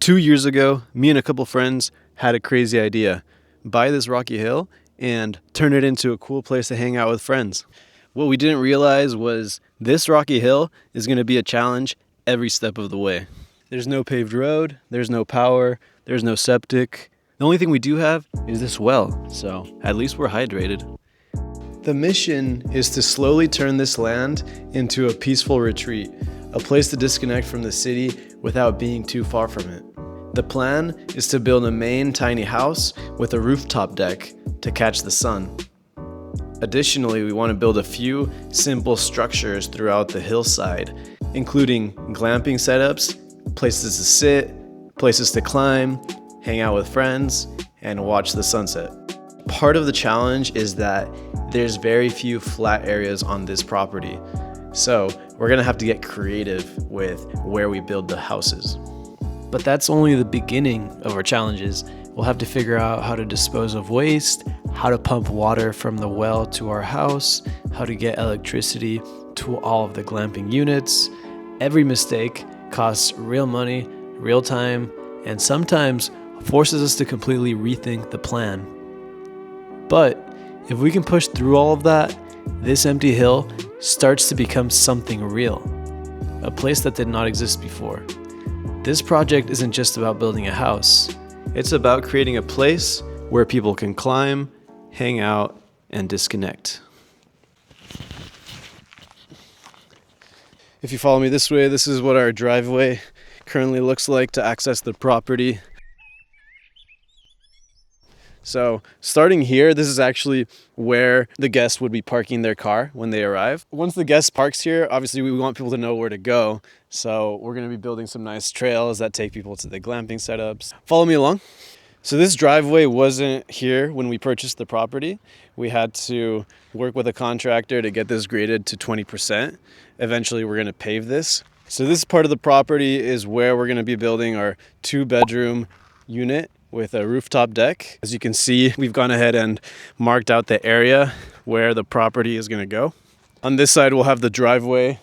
2 years ago, me and a couple friends had a crazy idea. Buy this rocky hill and turn it into a cool place to hang out with friends. What we didn't realize was this rocky hill is going to be a challenge every step of the way. There's no paved road, there's no power, there's no septic. The only thing we do have is this well, so at least we're hydrated. The mission is to slowly turn this land into a peaceful retreat, a place to disconnect from the city without being too far from it. The plan is to build a main tiny house with a rooftop deck to catch the sun. Additionally, we want to build a few simple structures throughout the hillside, including glamping setups, places to sit, places to climb, hang out with friends, and watch the sunset. Part of the challenge is that there's very few flat areas on this property, so we're gonna have to get creative with where we build the houses. But that's only the beginning of our challenges. We'll have to figure out how to dispose of waste, how to pump water from the well to our house, how to get electricity to all of the glamping units. Every mistake costs real money, real time, and sometimes forces us to completely rethink the plan. But if we can push through all of that, this empty hill starts to become something real, a place that did not exist before. This project isn't just about building a house. It's about creating a place where people can climb, hang out, and disconnect. If you follow me this way, this is what our driveway currently looks like to access the property. So starting here, this is actually where the guest would be parking their car when they arrive. Once the guest parks here, obviously we want people to know where to go. So we're gonna be building some nice trails that take people to the glamping setups. Follow me along. So this driveway wasn't here when we purchased the property. We had to work with a contractor to get this graded to 20%. Eventually we're gonna pave this. So this part of the property is where we're gonna be building our 2-bedroom unit with a rooftop deck. As you can see, we've gone ahead and marked out the area where the property is gonna go. On this side, we'll have the driveway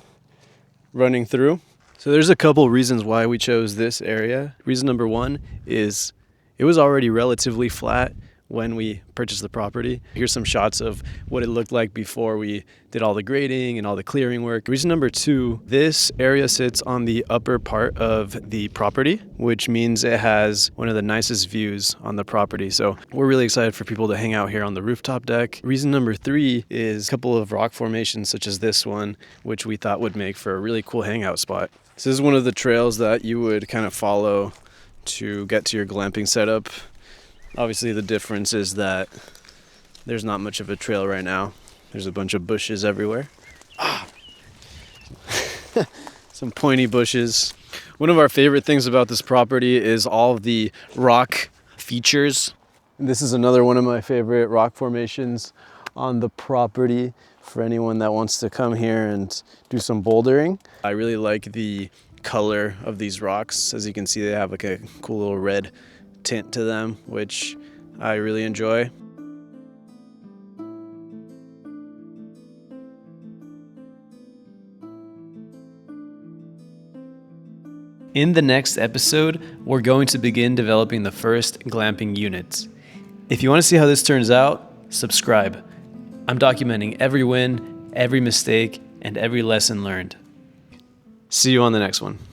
running through. So there's a couple reasons why we chose this area. Reason number one is it was already relatively flat when we purchased the property. Here's some shots of what it looked like before we did all the grading and all the clearing work. Reason number two, this area sits on the upper part of the property, which means it has one of the nicest views on the property. So we're really excited for people to hang out here on the rooftop deck. Reason number three is a couple of rock formations such as this one, which we thought would make for a really cool hangout spot. So this is one of the trails that you would kind of follow to get to your glamping setup. Obviously the difference is that there's not much of a trail right now. There's a bunch of bushes everywhere. Some pointy bushes. One of our favorite things about this property is all of the rock features. And this is another one of my favorite rock formations on the property for anyone that wants to come here and do some bouldering. I really like the color of these rocks. As you can see, they have like a cool little red tint to them, which I really enjoy. In the next episode, we're going to begin developing the first glamping units. If you want to see how this turns out, subscribe. I'm documenting every win, every mistake, and every lesson learned. See you on the next one.